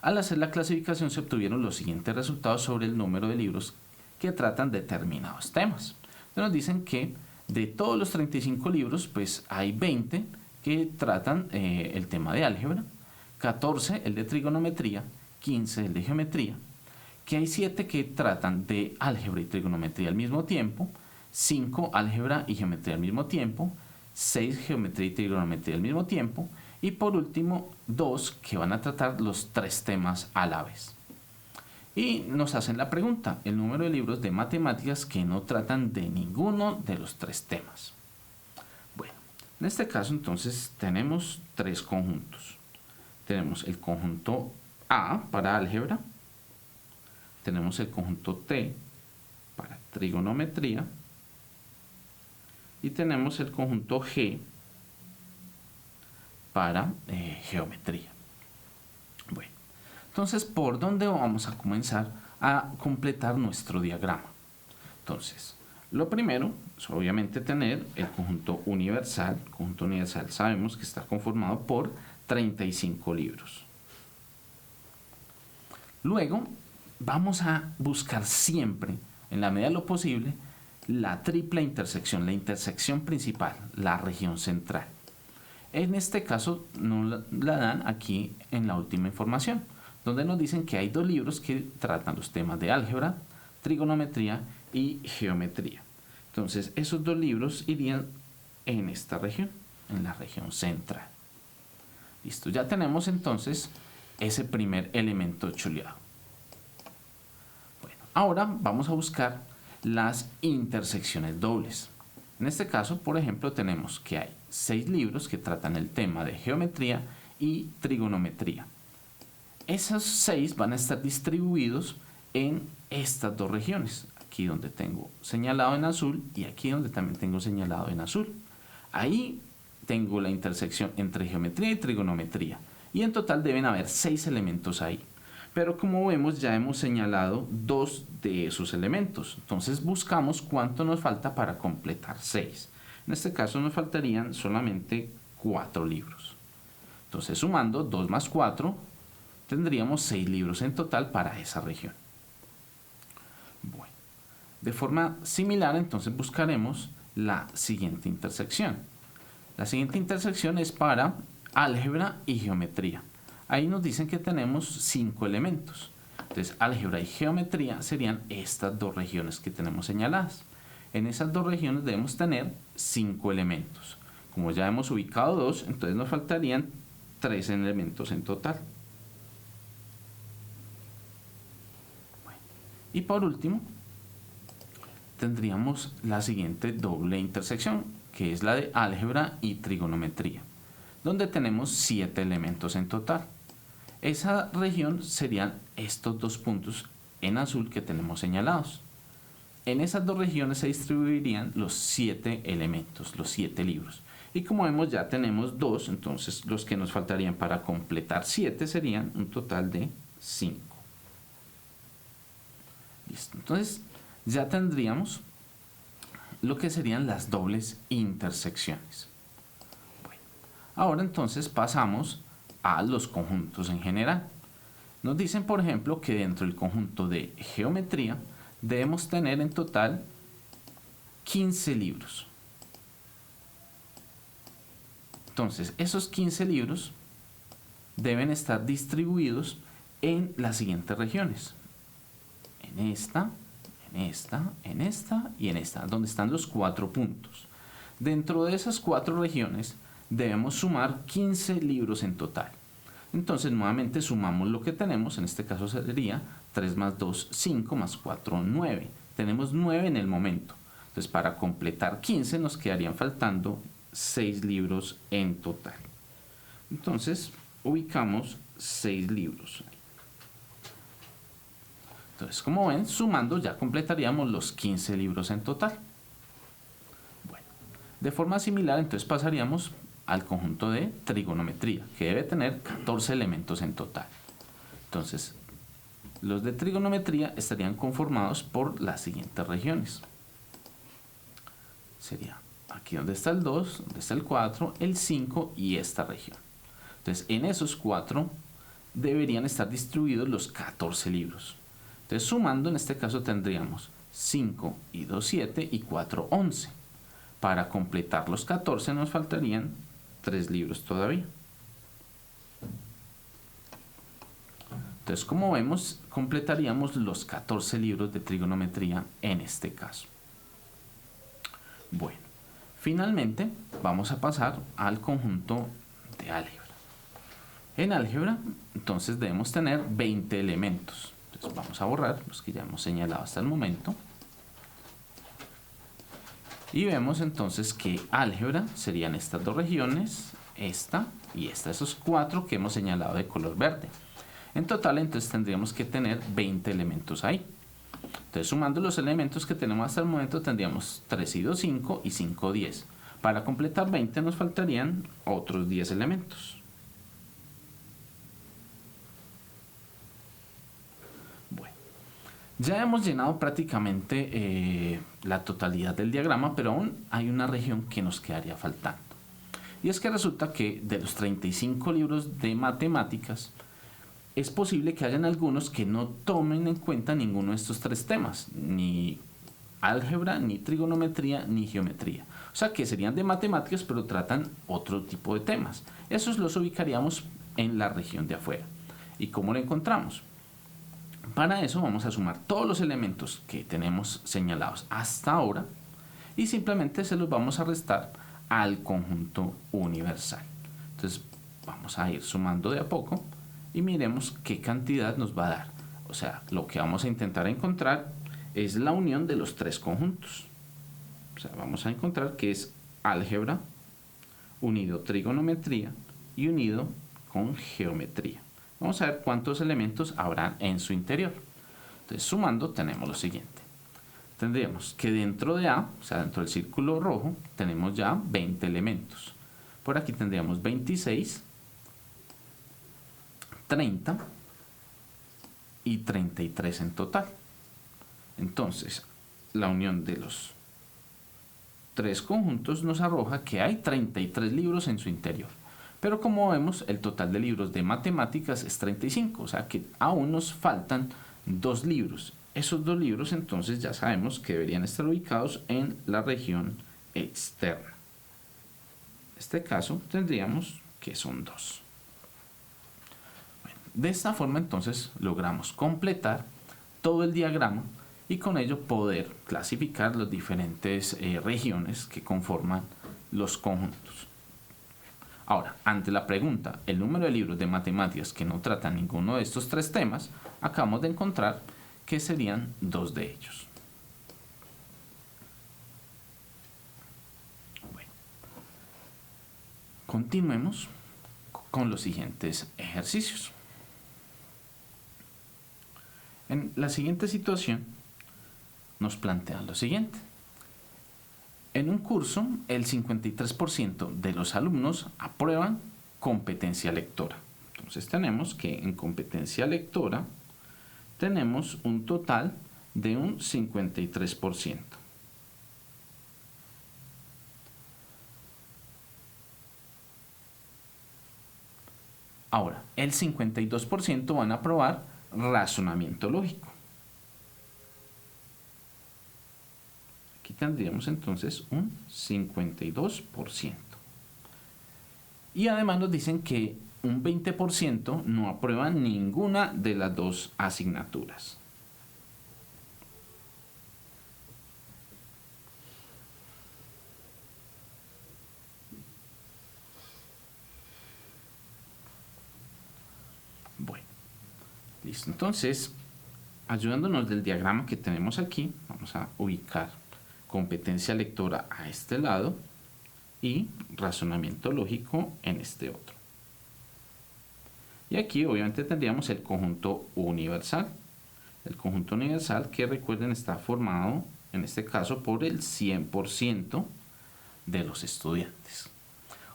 Al hacer la clasificación se obtuvieron los siguientes resultados sobre el número de libros que tratan determinados temas. Entonces nos dicen que de todos los 35 libros, pues hay 20 que tratan el tema de álgebra, 14 el de trigonometría, 15 el de geometría, que hay 7 que tratan de álgebra y trigonometría al mismo tiempo, 5 álgebra y geometría al mismo tiempo, 6 geometría y trigonometría al mismo tiempo, y por último 2 que van a tratar los 3 temas a la vez. Y nos hacen la pregunta, el número de libros de matemáticas que no tratan de ninguno de los 3 temas. Bueno, en este caso entonces tenemos 3 conjuntos. Tenemos el conjunto A para álgebra, tenemos el conjunto T para trigonometría y tenemos el conjunto G para geometría. Bueno, entonces, ¿por dónde vamos a comenzar a completar nuestro diagrama? Entonces, lo primero es obviamente tener el conjunto universal. El conjunto universal sabemos que está conformado por 35 libros. Luego, vamos a buscar siempre, en la medida de lo posible, la triple intersección, la intersección principal, la región central. En este caso nos la dan aquí en la última información, donde nos dicen que hay 2 libros que tratan los temas de álgebra, trigonometría y geometría. Entonces esos 2 libros irían en esta región, en la región central. Listo, ya tenemos entonces ese primer elemento chuleado. Bueno, ahora vamos a buscar las intersecciones dobles. En este caso, por ejemplo, tenemos que hay 6 libros que tratan el tema de geometría y trigonometría. Esos 6 van a estar distribuidos en estas 2 regiones. Aquí donde tengo señalado en azul y aquí donde también tengo señalado en azul. Ahí tengo la intersección entre geometría y trigonometría. Y en total deben haber 6 elementos ahí. Pero como vemos ya hemos señalado 2 de esos elementos. Entonces buscamos cuánto nos falta para completar 6. En este caso nos faltarían solamente 4 libros. Entonces sumando 2 más 4 tendríamos 6 libros en total para esa región. Bueno, de forma similar entonces buscaremos la siguiente intersección. La siguiente intersección es para álgebra y geometría. Ahí nos dicen que tenemos 5 elementos. Entonces, álgebra y geometría serían estas dos regiones que tenemos señaladas. En esas dos regiones debemos tener 5 elementos. Como ya hemos ubicado 2, entonces nos faltarían 3 elementos en total. Bueno, y por último, tendríamos la siguiente doble intersección, que es la de álgebra y trigonometría, donde tenemos 7 elementos en total. Esa región serían estos dos puntos en azul que tenemos señalados. En esas dos regiones se distribuirían los 7 elementos, los 7 libros. Y como vemos ya tenemos 2, entonces los que nos faltarían para completar 7 serían un total de 5. Listo, entonces ya tendríamos lo que serían las dobles intersecciones. Bueno, ahora entonces pasamos a los conjuntos en general. Nos dicen, por ejemplo, que dentro del conjunto de geometría debemos tener en total 15 libros. Entonces, esos 15 libros deben estar distribuidos en las siguientes regiones. En esta, en esta, en esta y en esta, donde están los 4 puntos. Dentro de esas 4 regiones debemos sumar 15 libros en total. Entonces nuevamente sumamos lo que tenemos, en este caso sería 3 más 2, 5 más 4, 9. Tenemos 9 en el momento. Entonces para completar 15 nos quedarían faltando 6 libros en total. Entonces ubicamos 6 libros. Entonces, como ven, sumando ya completaríamos los 15 libros en total. Bueno, de forma similar, entonces pasaríamos al conjunto de trigonometría, que debe tener 14 elementos en total. Entonces, los de trigonometría estarían conformados por las siguientes regiones. Sería aquí donde está el 2, donde está el 4, el 5 y esta región. Entonces, en esos 4 deberían estar distribuidos los 14 libros. Entonces, sumando, en este caso tendríamos 5 y 2, 7 y 4, 11. Para completar los 14 nos faltarían 3 libros todavía. Entonces, como vemos, completaríamos los 14 libros de trigonometría en este caso. Bueno, finalmente vamos a pasar al conjunto de álgebra. En álgebra, entonces debemos tener 20 elementos. Entonces vamos a borrar los que ya hemos señalado hasta el momento. Y vemos entonces que álgebra serían estas dos regiones, esta y esta, esos 4 que hemos señalado de color verde. En total entonces tendríamos que tener 20 elementos ahí. Entonces sumando los elementos que tenemos hasta el momento tendríamos 3 y 2, 5 y 5, 10. Para completar 20 nos faltarían otros 10 elementos. Ya hemos llenado prácticamente la totalidad del diagrama, pero aún hay una región que nos quedaría faltando. Y es que resulta que de los 35 libros de matemáticas, es posible que hayan algunos que no tomen en cuenta ninguno de estos 3 temas, ni álgebra, ni trigonometría, ni geometría. O sea que serían de matemáticas, pero tratan otro tipo de temas. Esos los ubicaríamos en la región de afuera. ¿Y cómo lo encontramos? Para eso vamos a sumar todos los elementos que tenemos señalados hasta ahora y simplemente se los vamos a restar al conjunto universal. Entonces vamos a ir sumando de a poco y miremos qué cantidad nos va a dar. O sea, lo que vamos a intentar encontrar es la unión de los 3 conjuntos. O sea, vamos a encontrar que es álgebra unido trigonometría y unido con geometría. Vamos a ver cuántos elementos habrá en su interior. Entonces, sumando, tenemos lo siguiente. Tendríamos que dentro de A, o sea, dentro del círculo rojo, tenemos ya 20 elementos. Por aquí tendríamos 26, 30 y 33 en total. Entonces, la unión de los 3 conjuntos nos arroja que hay 33 libros en su interior. Pero como vemos, el total de libros de matemáticas es 35, o sea que aún nos faltan 2 libros. Esos 2 libros entonces ya sabemos que deberían estar ubicados en la región externa. En este caso tendríamos que son 2. Bueno, de esta forma entonces logramos completar todo el diagrama y con ello poder clasificar las diferentes regiones que conforman los conjuntos. Ahora, ante la pregunta, el número de libros de matemáticas que no tratan ninguno de estos tres temas, acabamos de encontrar que serían 2 de ellos. Bueno, continuemos con los siguientes ejercicios. En la siguiente situación nos plantean lo siguiente. En un curso, el 53% de los alumnos aprueban competencia lectora. Entonces tenemos que en competencia lectora tenemos un total de un 53%. Ahora, el 52% van a aprobar razonamiento lógico. Aquí tendríamos entonces un 52%. Y además nos dicen que un 20% no aprueba ninguna de las dos asignaturas. Bueno, listo. Entonces, ayudándonos del diagrama que tenemos aquí, vamos a ubicar competencia lectora a este lado y razonamiento lógico en este otro. Y aquí obviamente tendríamos el conjunto universal. El conjunto universal que recuerden está formado en este caso por el 100% de los estudiantes.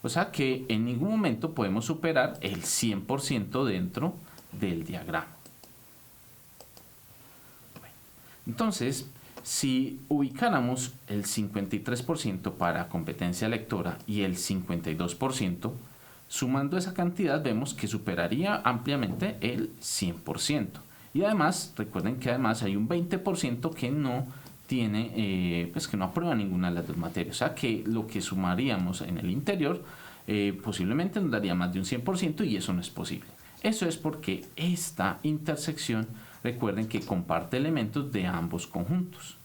O sea que en ningún momento podemos superar el 100% dentro del diagrama. Bueno, entonces, si ubicáramos el 53% para competencia lectora y el 52%, sumando esa cantidad vemos que superaría ampliamente el 100%. Y además, recuerden que además hay un 20% que no tiene, que no aprueba ninguna de las dos materias. O sea que lo que sumaríamos en el interior posiblemente nos daría más de un 100% y eso no es posible. Eso es porque esta intersección, recuerden que comparte elementos de ambos conjuntos.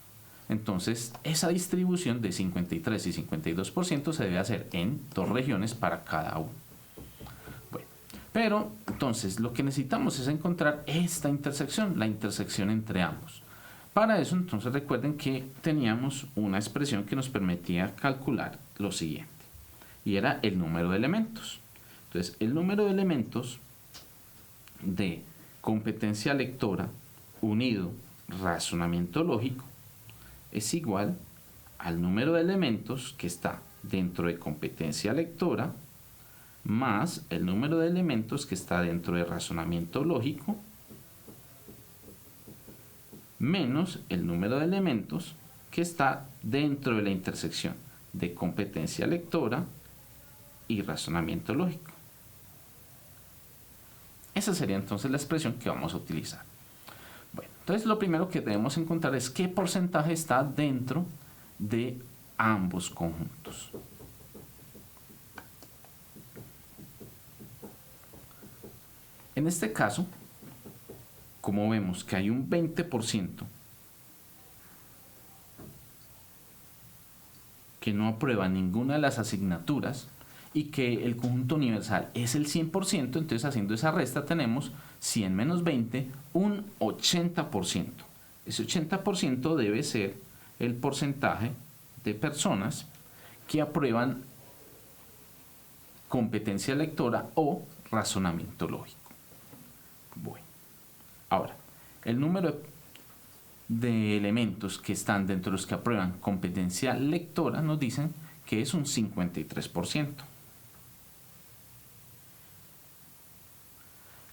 Entonces, esa distribución de 53 y 52% se debe hacer en 2 regiones para cada uno. Bueno, pero entonces lo que necesitamos es encontrar esta intersección, la intersección entre ambos. Para eso, entonces recuerden que teníamos una expresión que nos permitía calcular lo siguiente, y era el número de elementos. Entonces, el número de elementos de competencia lectora unido razonamiento lógico es igual al número de elementos que está dentro de competencia lectora más el número de elementos que está dentro de razonamiento lógico menos el número de elementos que está dentro de la intersección de competencia lectora y razonamiento lógico. Esa sería entonces la expresión que vamos a utilizar. Bueno, entonces lo primero que debemos encontrar es qué porcentaje está dentro de ambos conjuntos. En este caso, como vemos que hay un 20% que no aprueba ninguna de las asignaturas, y que el conjunto universal es el 100%, entonces haciendo esa resta tenemos 100 menos 20, un 80%. Ese 80% debe ser el porcentaje de personas que aprueban competencia lectora o razonamiento lógico. Bueno, ahora, el número de elementos que están dentro de los que aprueban competencia lectora nos dicen que es un 53%.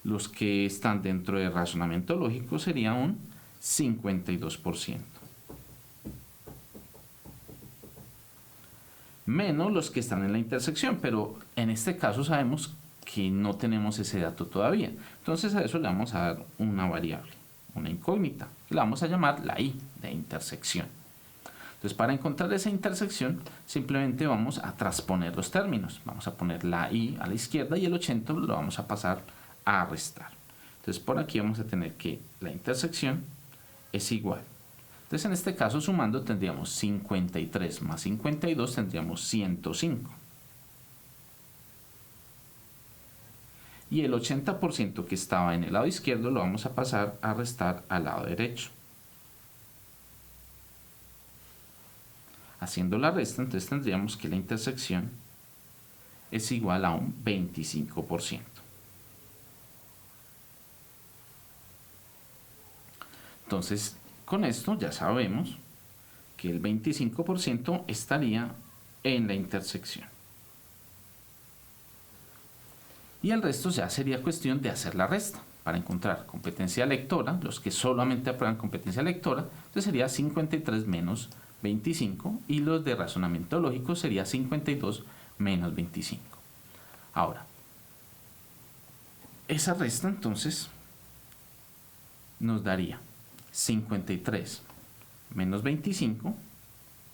Los que están dentro de razonamiento lógico sería un 52%. Menos los que están en la intersección, pero en este caso sabemos que no tenemos ese dato todavía. Entonces a eso le vamos a dar una variable, una incógnita, que la vamos a llamar la i de intersección. Entonces para encontrar esa intersección simplemente vamos a transponer los términos. Vamos a poner la i a la izquierda y el 80 lo vamos a pasar a restar. Entonces por aquí vamos a tener que la intersección es igual. Entonces en este caso sumando tendríamos 53 más 52 tendríamos 105. Y el 80% que estaba en el lado izquierdo lo vamos a pasar a restar al lado derecho. Haciendo la resta, entonces tendríamos que la intersección es igual a un 25%. Entonces, con esto ya sabemos que el 25% estaría en la intersección. Y el resto ya sería cuestión de hacer la resta. Para encontrar competencia lectora, los que solamente aprueban competencia lectora, entonces sería 53 menos 25 y los de razonamiento lógico sería 52 menos 25. Ahora, esa resta entonces nos daría 53 menos 25,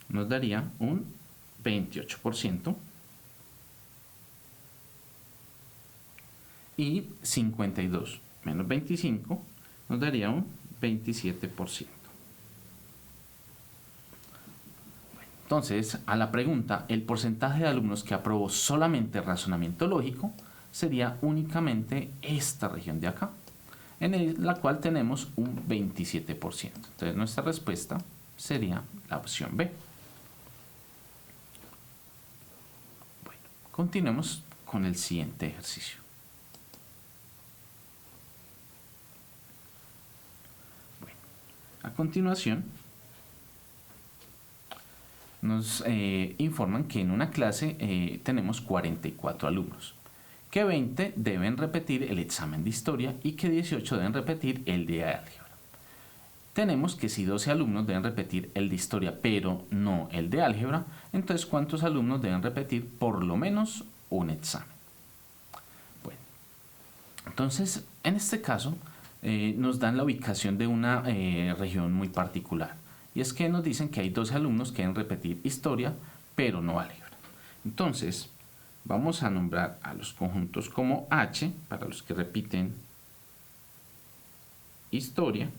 nos daría un 28%. Y 52 menos 25 nos daría un 27%. Entonces, a la pregunta, el porcentaje de alumnos que aprobó solamente razonamiento lógico sería únicamente esta región de acá, en la cual tenemos un 27%. Entonces, nuestra respuesta sería la opción B. Bueno, continuemos con el siguiente ejercicio. Bueno, a continuación, nos informan que en una clase tenemos 44 alumnos, que 20 deben repetir el examen de historia y que 18 deben repetir el de álgebra. Tenemos que si 12 alumnos deben repetir el de historia pero no el de álgebra, entonces ¿cuántos alumnos deben repetir por lo menos un examen? Bueno, entonces en este caso nos dan la ubicación de una región muy particular. Y es que nos dicen que hay 12 alumnos que deben repetir historia, pero no álgebra. Entonces, vamos a nombrar a los conjuntos como H, para los que repiten historia,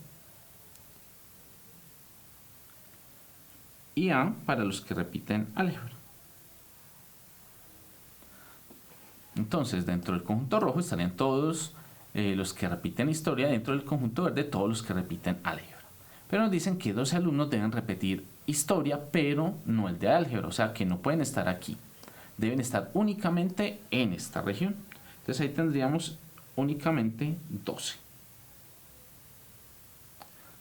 y A, para los que repiten álgebra. Entonces, dentro del conjunto rojo estarían todos los que repiten historia, dentro del conjunto verde todos los que repiten álgebra. Pero nos dicen que 12 alumnos deben repetir historia, pero no el de álgebra, o sea que no pueden estar aquí. Deben estar únicamente en esta región. Entonces ahí tendríamos únicamente 12.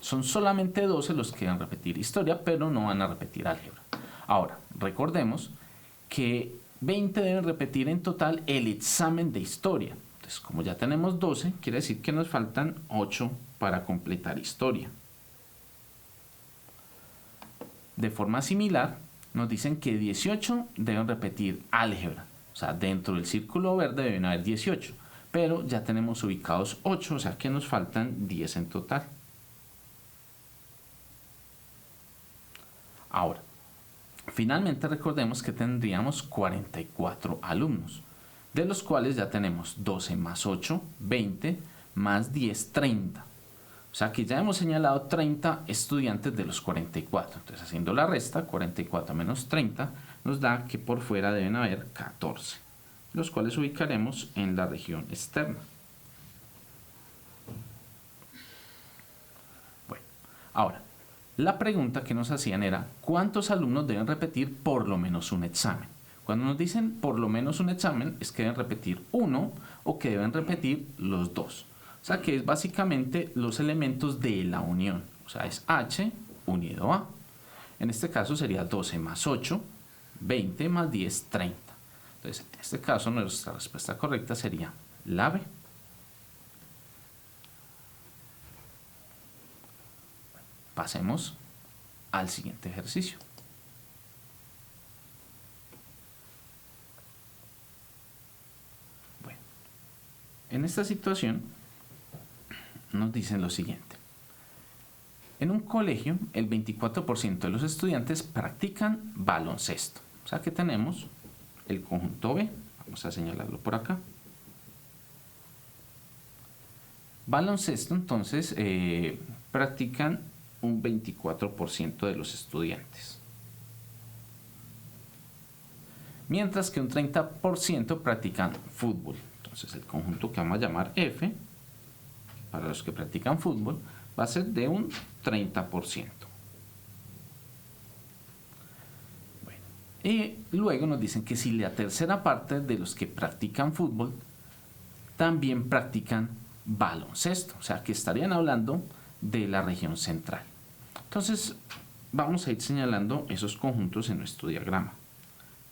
Son solamente 12 los que van a repetir historia, pero no van a repetir álgebra. Ahora, recordemos que 20 deben repetir en total el examen de historia. Entonces, como ya tenemos 12, quiere decir que nos faltan 8 para completar historia. De forma similar, nos dicen que 18 deben repetir álgebra. O sea, dentro del círculo verde deben haber 18. Pero ya tenemos ubicados 8, o sea que nos faltan 10 en total. Ahora, finalmente recordemos que tendríamos 44 alumnos, de los cuales ya tenemos 12 más 8, 20, más 10, 30. O sea que ya hemos señalado 30 estudiantes de los 44. Entonces, haciendo la resta, 44 menos 30 nos da que por fuera deben haber 14, los cuales ubicaremos en la región externa. Bueno, ahora, la pregunta que nos hacían era, ¿cuántos alumnos deben repetir por lo menos un examen? Cuando nos dicen por lo menos un examen, es que deben repetir uno o que deben repetir los dos. O sea que es básicamente los elementos de la unión. O sea, es H unido A. En este caso sería 12 más 8, 20 más 10, 30. Entonces, en este caso nuestra respuesta correcta sería la B. Pasemos al siguiente ejercicio. Bueno, en esta situación nos dicen lo siguiente. En un colegio, el 24% de los estudiantes practican baloncesto. O sea que tenemos el conjunto B. Vamos a señalarlo por acá. Baloncesto, entonces, practican un 24% de los estudiantes. Mientras que un 30% practican fútbol. Entonces el conjunto que vamos a llamar F, para los que practican fútbol, va a ser de un 30%. Bueno, y luego nos dicen que si la tercera parte de los que practican fútbol también practican baloncesto, o sea que estarían hablando de la región central. Entonces vamos a ir señalando esos conjuntos en nuestro diagrama.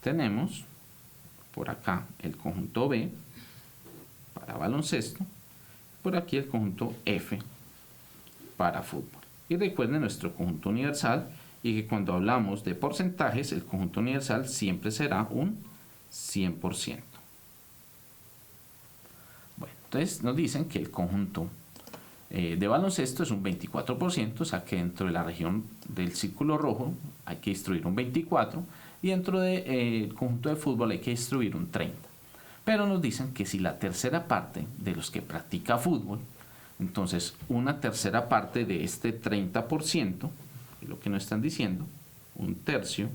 Tenemos por acá el conjunto B para baloncesto, por aquí el conjunto F para fútbol. Y recuerden nuestro conjunto universal y que cuando hablamos de porcentajes, el conjunto universal siempre será un 100%. Bueno, entonces nos dicen que el conjunto de baloncesto es un 24%, o sea que dentro de la región del círculo rojo hay que distribuir un 24%, y dentro del conjunto de fútbol hay que distribuir un 30%. Pero nos dicen que si la tercera parte de los que practica fútbol, entonces una tercera parte de este 30%, es lo que nos están diciendo, un tercio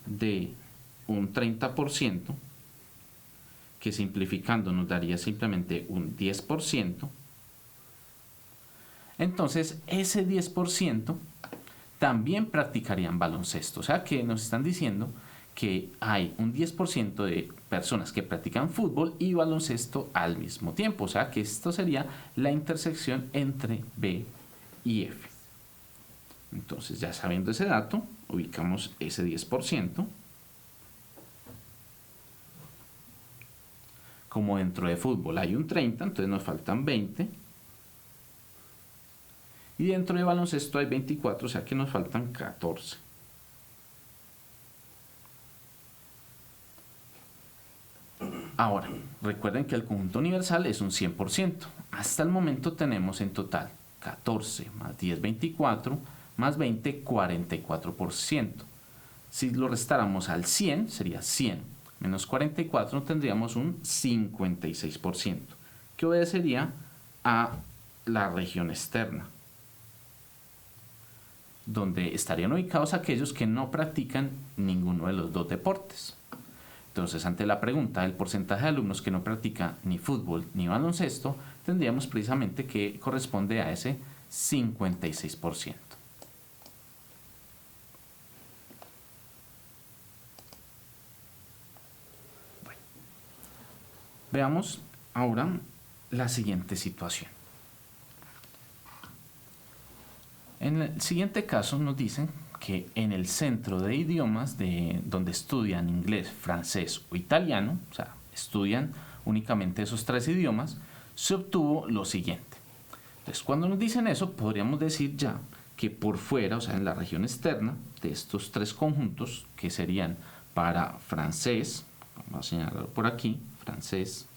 de un 30%, que simplificando nos daría simplemente un 10%, entonces ese 10% también practicarían baloncesto. O sea que nos están diciendo que hay un 10% de personas que practican fútbol y baloncesto al mismo tiempo. O sea que esto sería la intersección entre B y F. Entonces ya sabiendo ese dato, ubicamos ese 10%. Como dentro de fútbol hay un 30%, entonces nos faltan 20%. Y dentro de baloncesto hay 24, o sea que nos faltan 14. Ahora, recuerden que el conjunto universal es un 100%. Hasta el momento tenemos en total 14 más 10, 24, más 20, 44%. Si lo restáramos al 100, sería 100. Menos 44 tendríamos un 56%, que obedecería a la región externa, donde estarían ubicados aquellos que no practican ninguno de los dos deportes. Entonces, ante la pregunta del porcentaje de alumnos que no practica ni fútbol ni baloncesto, tendríamos precisamente que corresponde a ese 56%. Bueno, veamos ahora la siguiente situación. En el siguiente caso nos dicen que en el centro de idiomas donde estudian inglés, francés o italiano, o sea, estudian únicamente esos tres idiomas, se obtuvo lo siguiente. Entonces, cuando nos dicen eso, podríamos decir ya que por fuera, o sea, en la región externa de estos tres conjuntos, que serían para francés, vamos a señalarlo por aquí, francés,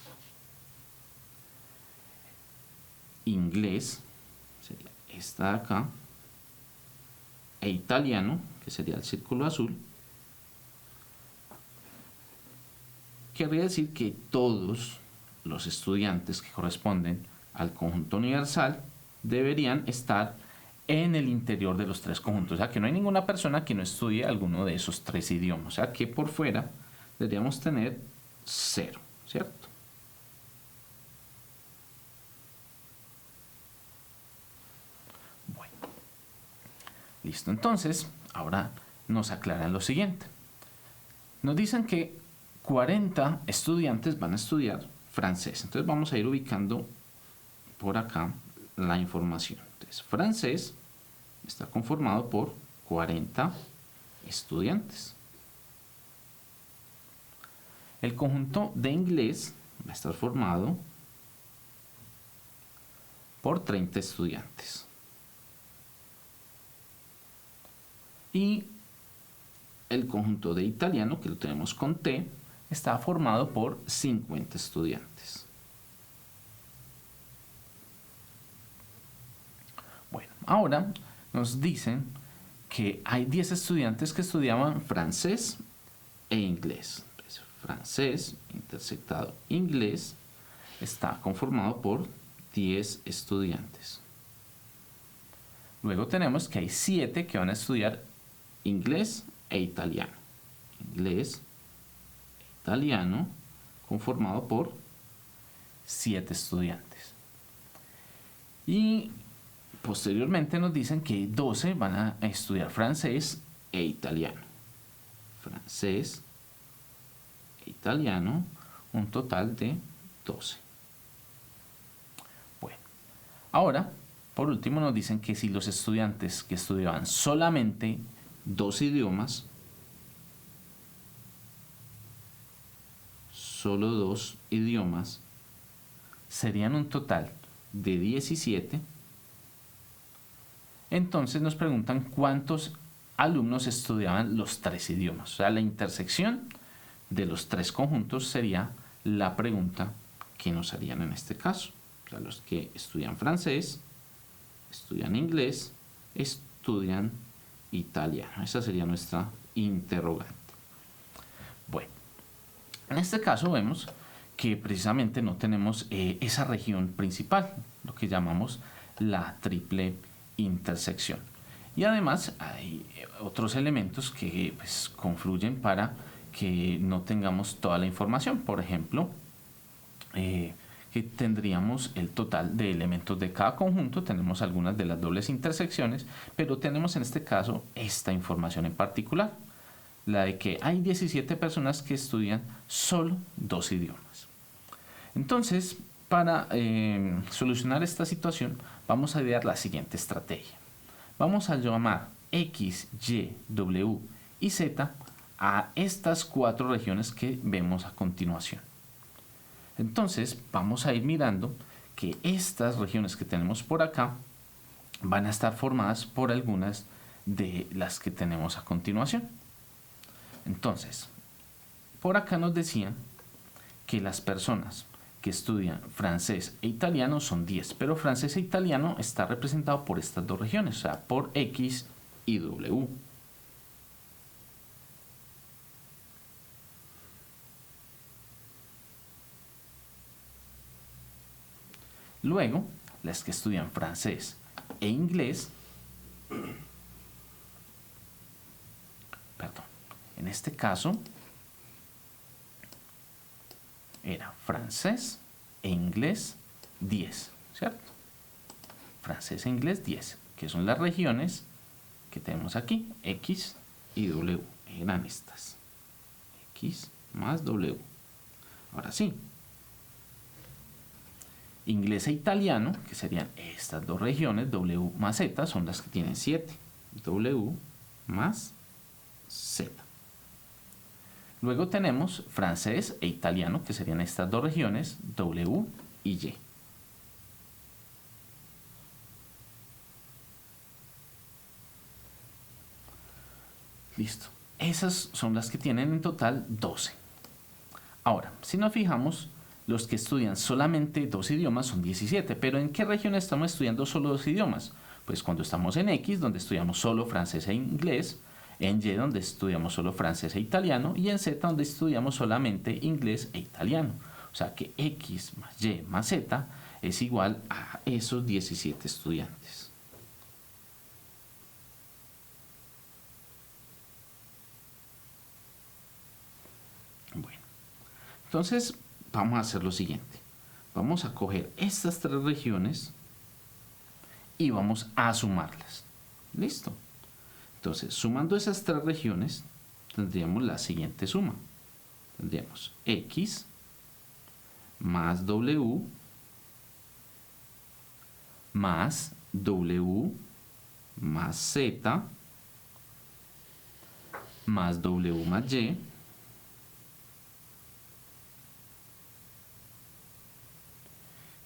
inglés, sería esta de acá, e italiano, que sería el círculo azul, querría decir que todos los estudiantes que corresponden al conjunto universal deberían estar en el interior de los tres conjuntos. O sea que no hay ninguna persona que no estudie alguno de esos tres idiomas. O sea que por fuera deberíamos tener 0, ¿cierto? Listo, entonces, ahora nos aclaran lo siguiente. Nos dicen que 40 estudiantes van a estudiar francés. Entonces vamos a ir ubicando por acá la información. Entonces, francés está conformado por 40 estudiantes. El conjunto de inglés va a estar formado por 30 estudiantes. Y el conjunto de italiano, que lo tenemos con T, está formado por 50 estudiantes. Bueno, ahora nos dicen que hay 10 estudiantes que estudiaban francés e inglés. Entonces, francés intersectado inglés está conformado por 10 estudiantes. Luego tenemos que hay 7 que van a estudiar inglés e italiano. Inglés e italiano conformado por 7 estudiantes. Y posteriormente nos dicen que 12 van a estudiar francés e italiano. Francés e italiano, un total de 12. Bueno, ahora, por último, nos dicen que si los estudiantes que estudiaban solamente 2 idiomas, solo 2 idiomas, serían un total de 17. Entonces nos preguntan cuántos alumnos estudiaban los 3 idiomas. O sea, la intersección de los 3 conjuntos sería la pregunta que nos harían en este caso. O sea, los que estudian francés, estudian inglés, estudian italiano. Esa sería nuestra interrogante. Bueno, en este caso vemos que precisamente no tenemos esa región principal, lo que llamamos la triple intersección. Y además hay otros elementos que pues, confluyen para que no tengamos toda la información. Por ejemplo, que tendríamos el total de elementos de cada conjunto, tenemos algunas de las dobles intersecciones, pero tenemos en este caso esta información en particular, la de que hay 17 personas que estudian solo 2 idiomas. Entonces, para solucionar esta situación, vamos a idear la siguiente estrategia. Vamos a llamar X, Y, W y Z a estas 4 regiones que vemos a continuación. Entonces vamos a ir mirando que estas regiones que tenemos por acá van a estar formadas por algunas de las que tenemos a continuación. Entonces, por acá nos decían que las personas que estudian francés e italiano son 10, pero francés e italiano está representado por estas 2 regiones, o sea, por X y W. Luego, las que estudian francés e inglés, perdón, en este caso era francés e inglés 10, ¿cierto? Francés e inglés 10, que son las regiones que tenemos aquí, X y W, eran estas, X más W. Ahora sí, inglés e italiano, que serían estas 2 regiones, W más Z, son las que tienen 7. W más Z. Luego tenemos francés e italiano, que serían estas 2 regiones, W y Y. Listo. Esas son las que tienen en total 12. Ahora, si nos fijamos, los que estudian solamente 2 idiomas son 17, pero ¿en qué región estamos estudiando solo 2 idiomas? Pues cuando estamos en X, donde estudiamos solo francés e inglés, en Y, donde estudiamos solo francés e italiano, y en Z, donde estudiamos solamente inglés e italiano. O sea que X más Y más Z es igual a esos 17 estudiantes. Bueno, entonces vamos a hacer lo siguiente. Vamos a coger estas 3 regiones y vamos a sumarlas. ¿Listo? Entonces, sumando esas 3 regiones, tendríamos la siguiente suma. Tendríamos X más W más W más Z más W más Y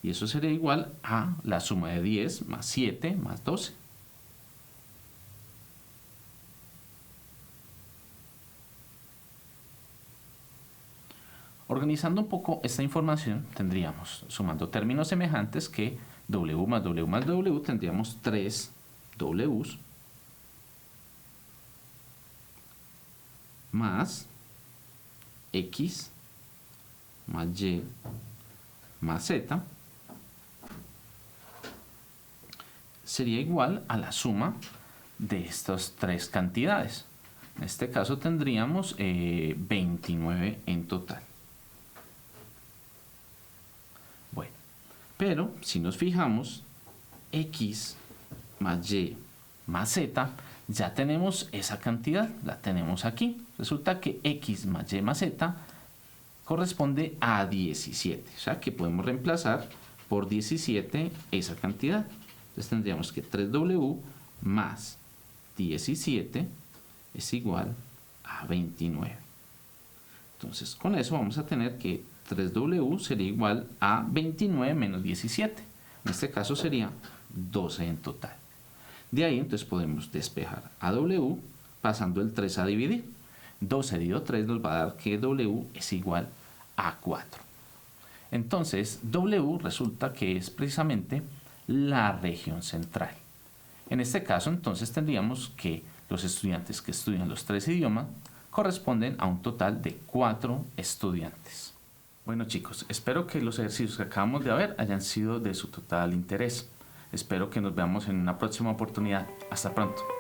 y eso sería igual a la suma de 10 más 7 más 12. Organizando un poco esta información, tendríamos, sumando términos semejantes, que W más W más W, tendríamos 3 Ws más X más Y más Z sería igual a la suma de estas tres cantidades. En este caso tendríamos 29 en total. Bueno, pero si nos fijamos, x más y más z, ya tenemos esa cantidad, la tenemos aquí. Resulta que x más y más z corresponde a 17, o sea que podemos reemplazar por 17 esa cantidad. Entonces tendríamos que 3w más 17 es igual a 29. Entonces con eso vamos a tener que 3w sería igual a 29 menos 17. En este caso sería 12 en total. De ahí entonces podemos despejar a w pasando el 3 a dividir. 12 dividido 3 nos va a dar que w es igual a 4. Entonces w resulta que es precisamente la región central. En este caso entonces tendríamos que los estudiantes que estudian los 3 idiomas corresponden a un total de 4 estudiantes. Bueno chicos, espero que los ejercicios que acabamos de ver hayan sido de su total interés. Espero que nos veamos en una próxima oportunidad. Hasta pronto.